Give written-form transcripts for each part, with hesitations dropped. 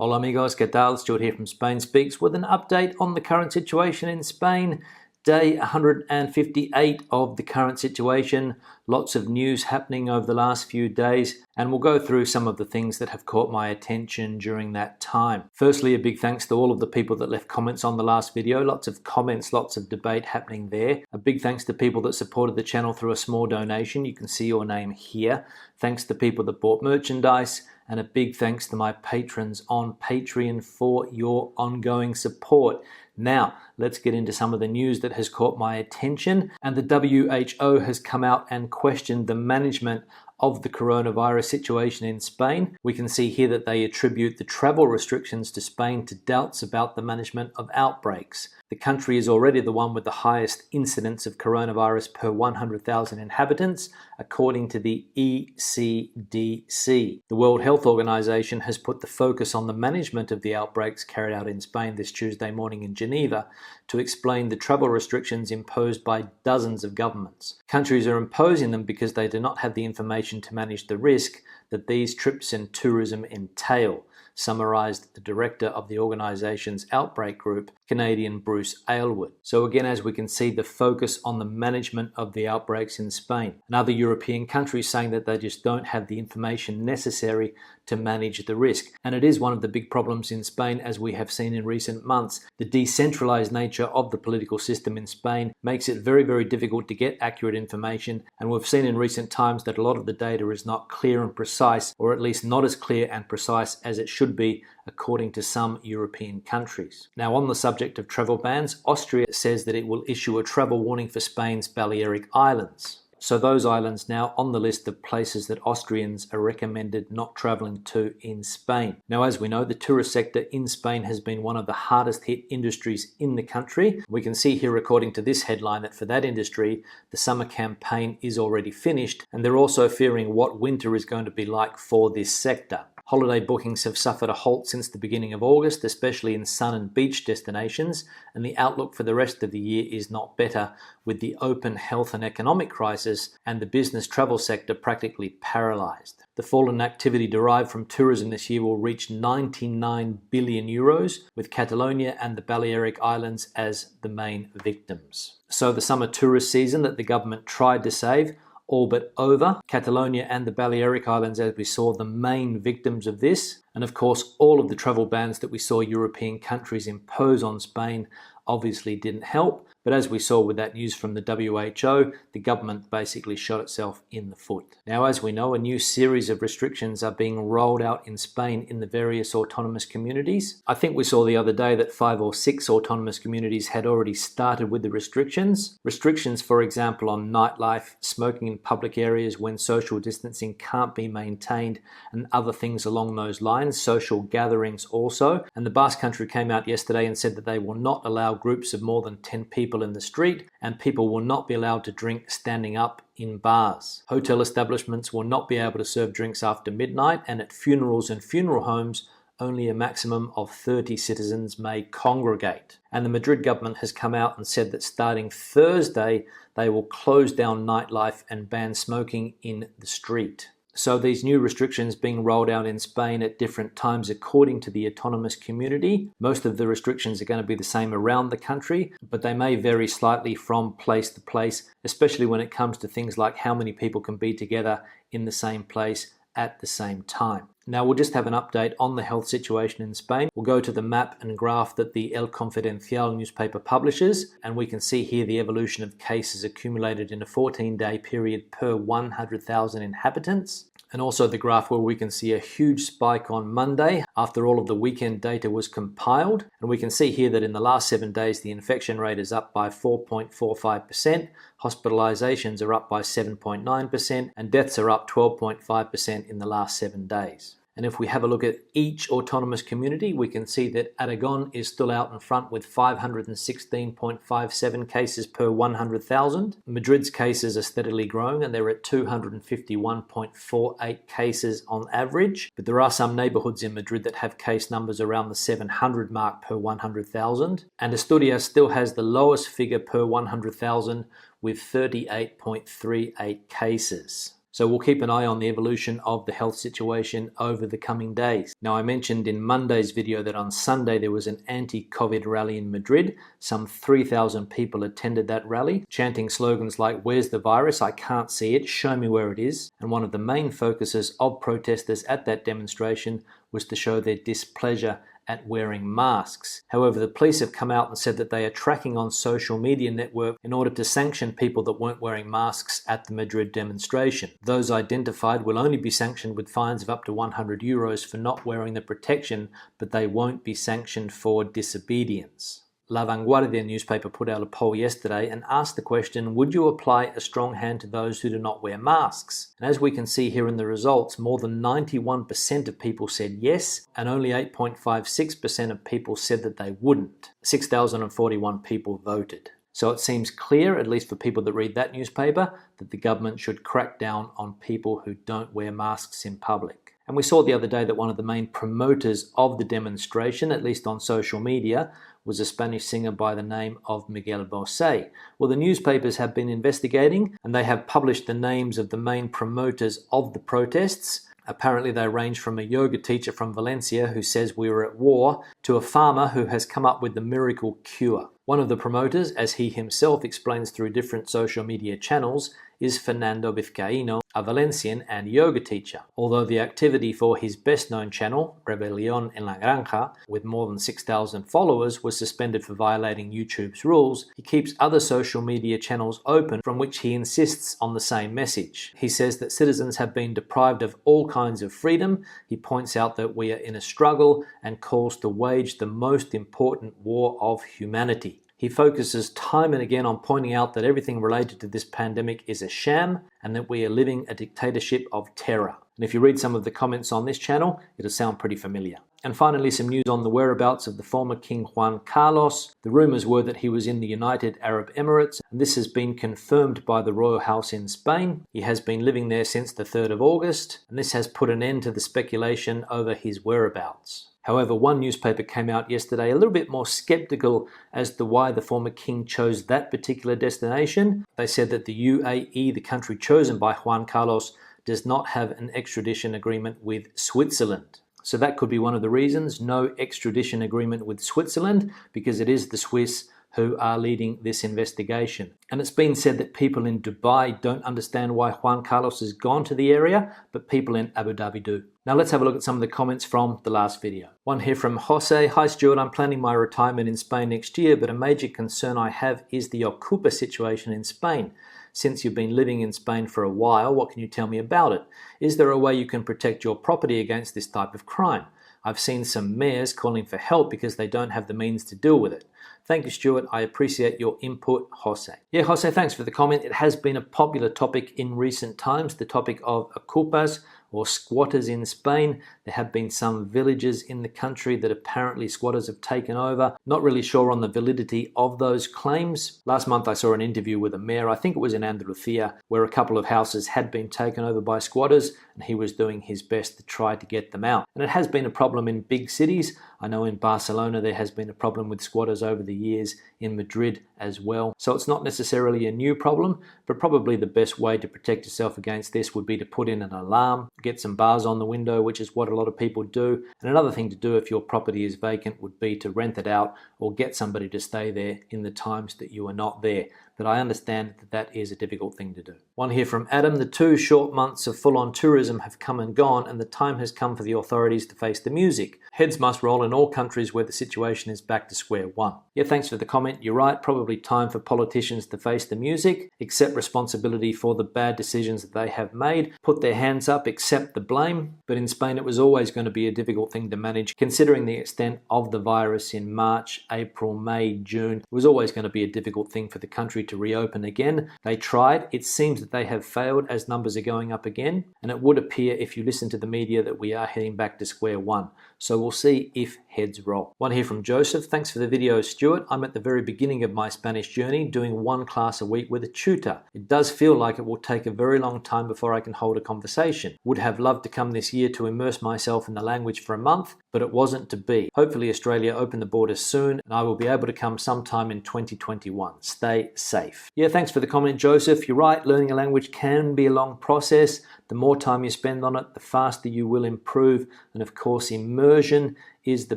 Hola amigos, ¿qué tal? Stuart here from Spain Speaks with an update on the current situation in Spain. Day 158 of the current situation. Lots of news happening over the last few days, and we'll go through some of the things that have caught my attention during that time. Firstly, a big thanks to all of the people that left comments on the last video. Lots of comments, lots of debate happening there. A big thanks to people that supported the channel through a small donation. You can see your name here. Thanks to people that bought merchandise, and a big thanks to my patrons on Patreon for your ongoing support. Now, let's get into some of the news that has caught my attention. And the WHO has come out and questioned the management of the coronavirus situation in Spain. We can see here that they attribute the travel restrictions to Spain to doubts about the management of outbreaks. The country is already the one with the highest incidence of coronavirus per 100,000 inhabitants, according to the ECDC. The World Health Organization has put the focus on the management of the outbreaks carried out in Spain this Tuesday morning in Geneva to explain the travel restrictions imposed by dozens of governments. Countries are imposing them because they do not have the information to manage the risk that these trips and tourism entail, summarized the director of the organization's outbreak group, Canadian Bruce Aylward. So again, as we can see, the focus on the management of the outbreaks in Spain. And other European countries saying that they just don't have the information necessary to manage the risk. And it is one of the big problems in Spain, as we have seen in recent months. The decentralized nature of the political system in Spain makes it very, very difficult to get accurate information. And we've seen in recent times that a lot of the data is not clear and precise, or at least not as clear and precise as it should be, according to some European countries. Now, on the subject of travel bans, Austria says that it will issue a travel warning for Spain's Balearic Islands. So those islands now on the list of places that Austrians are recommended not travelling to in Spain. Now, as we know, the tourist sector in Spain has been one of the hardest hit industries in the country. We can see here, according to this headline, that for that industry, the summer campaign is already finished, and they're also fearing what winter is going to be like for this sector. Holiday bookings have suffered a halt since the beginning of August, especially in sun and beach destinations, and the outlook for the rest of the year is not better, with the open health and economic crisis and the business travel sector practically paralysed. The fall in activity derived from tourism this year will reach 99 billion euros, with Catalonia and the Balearic Islands as the main victims. So the summer tourist season that the government tried to save, all but over. Catalonia and the Balearic Islands, as we saw, the main victims of this. And of course, all of the travel bans that we saw European countries impose on Spain obviously didn't help. But as we saw with that news from the WHO, the government basically shot itself in the foot. Now, as we know, a new series of restrictions are being rolled out in Spain in the various autonomous communities. I think we saw the other day that 5 or 6 autonomous communities had already started with the restrictions. Restrictions, for example, on nightlife, smoking in public areas when social distancing can't be maintained, and other things along those lines, social gatherings also. And the Basque Country came out yesterday and said that they will not allow groups of more than 10 people in the street, and people will not be allowed to drink standing up in bars. Hotel establishments will not be able to serve drinks after midnight, and at funerals and funeral homes, only a maximum of 30 citizens may congregate. And the Madrid government has come out and said that starting Thursday, they will close down nightlife and ban smoking in the street. So these new restrictions being rolled out in Spain at different times according to the autonomous community. Most of the restrictions are going to be the same around the country, but they may vary slightly from place to place, especially when it comes to things like how many people can be together in the same place at the same time. Now, we'll just have an update on the health situation in Spain. We'll go to the map and graph that the El Confidencial newspaper publishes, and we can see here the evolution of cases accumulated in a 14-day period per 100,000 inhabitants. And also the graph where we can see a huge spike on Monday after all of the weekend data was compiled. And we can see here that in the last 7 days, the infection rate is up by 4.45%, hospitalizations are up by 7.9%, and deaths are up 12.5% in the last 7 days. And if we have a look at each autonomous community, we can see that Aragon is still out in front with 516.57 cases per 100,000. Madrid's cases are steadily growing, and they're at 251.48 cases on average. But there are some neighborhoods in Madrid that have case numbers around the 700 mark per 100,000. And Asturias still has the lowest figure per 100,000 with 38.38 cases. So we'll keep an eye on the evolution of the health situation over the coming days. Now, I mentioned in Monday's video that on Sunday there was an anti-COVID rally in Madrid. Some 3,000 people attended that rally, chanting slogans like, "Where's the virus? I can't see it. Show me where it is." And one of the main focuses of protesters at that demonstration was to show their displeasure at wearing masks. However, the police have come out and said that they are tracking on social media network in order to sanction people that weren't wearing masks at the Madrid demonstration. Those identified will only be sanctioned with fines of up to €100 for not wearing the protection, but they won't be sanctioned for disobedience. La Vanguardia newspaper put out a poll yesterday and asked the question, would you apply a strong hand to those who do not wear masks? And as we can see here in the results, more than 91% of people said yes, and only 8.56% of people said that they wouldn't. 6,041 people voted. So it seems clear, at least for people that read that newspaper, that the government should crack down on people who don't wear masks in public. And we saw the other day that one of the main promoters of the demonstration, at least on social media, was a Spanish singer by the name of Miguel Bosé. Well, the newspapers have been investigating and they have published the names of the main promoters of the protests. Apparently they range from a yoga teacher from Valencia who says we were at war to a farmer who has come up with the miracle cure. One of the promoters, as he himself explains through different social media channels, is Fernando Vizcaíno, a Valencian and yoga teacher. Although the activity for his best-known channel, Rebelión en la Granja, with more than 6,000 followers, was suspended for violating YouTube's rules, he keeps other social media channels open from which he insists on the same message. He says that citizens have been deprived of all kinds of freedom. He points out that we are in a struggle and calls to wage the most important war of humanity. He focuses time and again on pointing out that everything related to this pandemic is a sham and that we are living a dictatorship of terror. And if you read some of the comments on this channel, it'll sound pretty familiar. And finally, some news on the whereabouts of the former King Juan Carlos. The rumours were that he was in the United Arab Emirates, and this has been confirmed by the royal house in Spain. He has been living there since the 3rd of August, and this has put an end to the speculation over his whereabouts. However, one newspaper came out yesterday a little bit more skeptical as to why the former king chose that particular destination. They said that the UAE, the country chosen by Juan Carlos, does not have an extradition agreement with Switzerland. So that could be one of the reasons, no extradition agreement with Switzerland, because it is the Swiss who are leading this investigation. And it's been said that people in Dubai don't understand why Juan Carlos has gone to the area, but people in Abu Dhabi do. Now let's have a look at some of the comments from the last video. One here from Jose. Hi Stuart, I'm planning my retirement in Spain next year, but a major concern I have is the Ocupa situation in Spain. Since you've been living in Spain for a while, what can you tell me about it? Is there a way you can protect your property against this type of crime? I've seen some mayors calling for help because they don't have the means to deal with it. Thank you, Stuart. I appreciate your input, Jose. Yeah, Jose, thanks for the comment. It has been a popular topic in recent times, the topic of ocupas or squatters in Spain. There have been some villages in the country that apparently squatters have taken over. Not really sure on the validity of those claims. Last month I saw an interview with a mayor, I think it was in Andalusia, where a couple of houses had been taken over by squatters and he was doing his best to try to get them out. And it has been a problem in big cities. I know in Barcelona there has been a problem with squatters over the years, in Madrid as well. So it's not necessarily a new problem, but probably the best way to protect yourself against this would be to put in an alarm, get some bars on the window, which is what a lot of people do. And another thing to do if your property is vacant would be to rent it out or get somebody to stay there in the times that you are not there. But I understand that that is a difficult thing to do. One here from Adam. The 2 short months of full-on tourism have come and gone, and the time has come for the authorities to face the music. Heads must roll in all countries where the situation is back to square one. Yeah, thanks for the comment. You're right, probably time for politicians to face the music, accept responsibility for the bad decisions that they have made, put their hands up, accept the blame. But in Spain it was always going to be a difficult thing to manage, considering the extent of the virus in March, April, May, June. It was always going to be a difficult thing for the country to reopen again. They tried. It seems that they have failed as numbers are going up again. And it would appear, if you listen to the media, that we are heading back to square one. So we'll see if heads roll. One here from Joseph. Thanks for the video, Stuart. I'm at the very beginning of my Spanish journey, doing 1 class a week with a tutor. It does feel like it will take a very long time before I can hold a conversation. Would have loved to come this year to immerse myself in the language for a month, but it wasn't to be. Hopefully Australia open the borders soon and I will be able to come sometime in 2021. Stay safe. safe. Yeah, thanks for the comment, Joseph. You're right, learning a language can be a long process. The more time you spend on it, the faster you will improve. And of course, immersion is the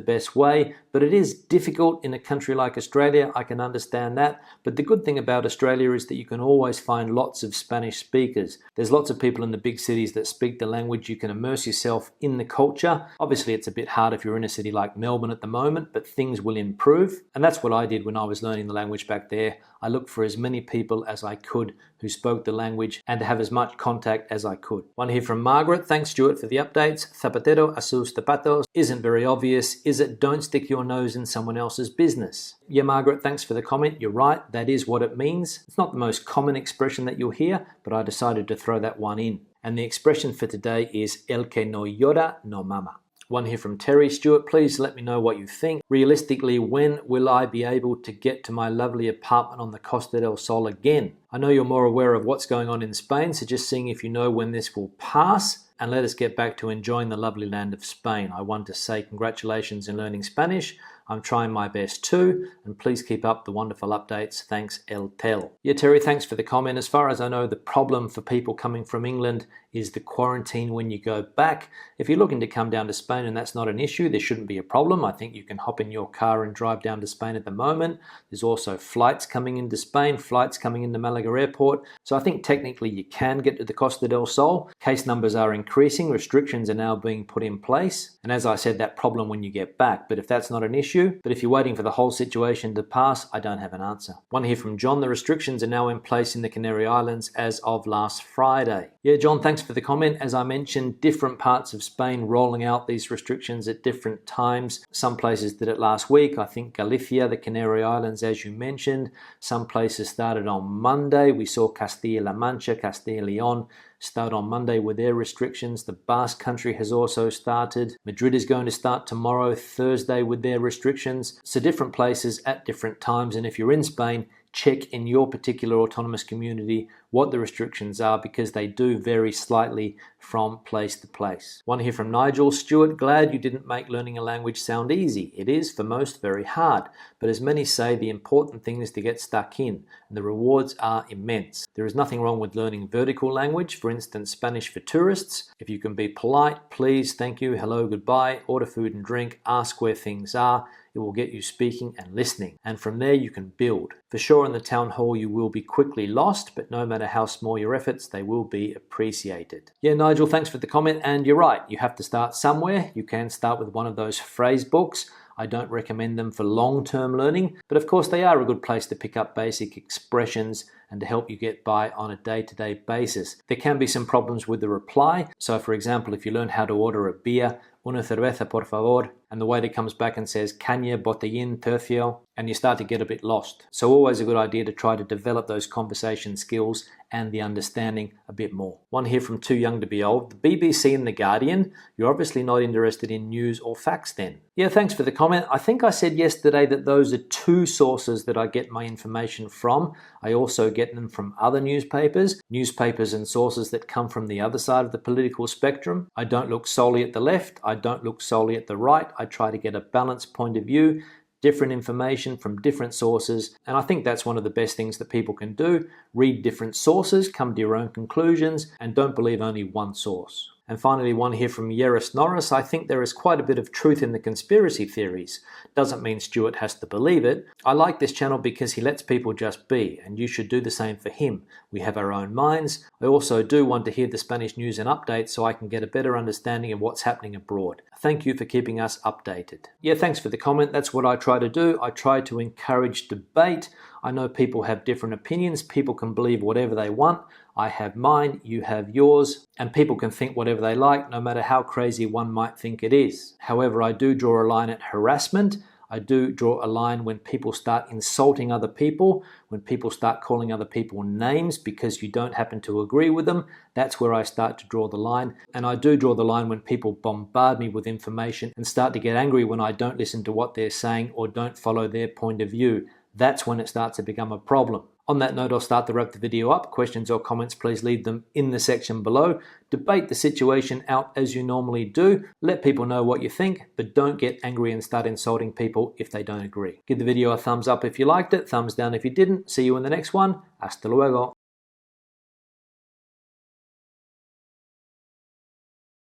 best way, but it is difficult in a country like Australia. I can understand that. But the good thing about Australia is that you can always find lots of Spanish speakers. There's lots of people in the big cities that speak the language. You can immerse yourself in the culture. Obviously, it's a bit hard if you're in a city like Melbourne at the moment, but things will improve. And that's what I did when I was learning the language back there. I looked for as many people as I could who spoke the language and to have as much contact as I could. One here from Margaret. Thanks, Stuart, for the updates. Zapatero a sus zapatos isn't very obvious, is it? Don't stick your nose in someone else's business. Yeah, Margaret, thanks for the comment. You're right, that is what it means. It's not the most common expression that you'll hear, but I decided to throw that one in. And the expression for today is el que no llora no mama. One here from Terry. Stuart, please let me know what you think. Realistically, when will I be able to get to my lovely apartment on the Costa del Sol again? I know you're more aware of what's going on in Spain, so just seeing if you know when this will pass. And let us get back to enjoying the lovely land of Spain. I want to say congratulations in learning Spanish. I'm trying my best too, and please keep up the wonderful updates. Thanks, El Tel. Yeah, Terry, thanks for the comment. As far as I know, the problem for people coming from England is the quarantine when you go back. If you're looking to come down to Spain and that's not an issue, there shouldn't be a problem. I think you can hop in your car and drive down to Spain at the moment. There's also flights coming into Spain, flights coming into Malaga Airport. So I think technically you can get to the Costa del Sol. Case numbers are increasing, restrictions are now being put in place. And as I said, that problem when you get back. But if that's not an issue, but if you're waiting for the whole situation to pass, I don't have an answer. One here from John. The restrictions are now in place in the Canary Islands as of last Friday. Yeah, John, thanks for the comment. As I mentioned, different parts of Spain rolling out these restrictions at different times. Some places did it last week. I think Galicia, the Canary Islands, as you mentioned. Some places started on Monday. We saw Castilla-La Mancha, Castilla-León start on Monday with their restrictions. The Basque Country has also started. Madrid is going to start tomorrow, Thursday, with their restrictions. So different places at different times. And if you're in Spain, check in your particular autonomous community what the restrictions are, because they do vary slightly from place to place. One here from Nigel. Stuart, glad you didn't make learning a language sound easy. It is, for most, very hard. But as many say, the important thing is to get stuck in, and the rewards are immense. There is nothing wrong with learning vertical language, for instance, Spanish for tourists. If you can be polite, please, thank you, hello, goodbye, order food and drink, ask where things are, it will get you speaking and listening. And from there you can build. For sure in the town hall you will be quickly lost, but no matter how small your efforts, they will be appreciated. Yeah, Nigel, thanks for the comment. And you're right, you have to start somewhere. You can start with one of those phrase books. I don't recommend them for long-term learning, but of course they are a good place to pick up basic expressions and to help you get by on a day-to-day basis. There can be some problems with the reply. So for example, if you learn how to order a beer, una cerveza por favor, and the waiter comes back and says, caña, botellín, tercio, and you start to get a bit lost. So always a good idea to try to develop those conversation skills and the understanding a bit more. One here from Too Young to Be Old. The BBC and The Guardian, you're obviously not interested in news or facts then. Yeah, thanks for the comment. I think I said yesterday that those are two sources that I get my information from. I also get them from other newspapers and sources that come from the other side of the political spectrum. I don't look solely at the left. I don't look solely at the right. I try to get a balanced point of view, different information from different sources, and I think that's one of the best things that people can do. Read different sources, come to your own conclusions, and don't believe only one source. And finally, one here from Yeris Norris. I think there is quite a bit of truth in the conspiracy theories. Doesn't mean Stuart has to believe it. I like this channel because he lets people just be, and you should do the same for him. We have our own minds. I also do want to hear the Spanish news and updates so I can get a better understanding of what's happening abroad. Thank you for keeping us updated. Yeah, thanks for the comment. That's what I try to do. I try to encourage debate. I know people have different opinions. People can believe whatever they want. I have mine, you have yours, and people can think whatever they like, no matter how crazy one might think it is. However, I do draw a line at harassment. I do draw a line when people start insulting other people, when people start calling other people names because you don't happen to agree with them. That's where I start to draw the line. And I do draw the line when people bombard me with information and start to get angry when I don't listen to what they're saying or don't follow their point of view. That's when it starts to become a problem. On that note, I'll start to wrap the video up. Questions or comments, please leave them in the section below. Debate the situation out as you normally do. Let people know what you think, but don't get angry and start insulting people if they don't agree. Give the video a thumbs up if you liked it, thumbs down if you didn't. See you in the next one. Hasta luego.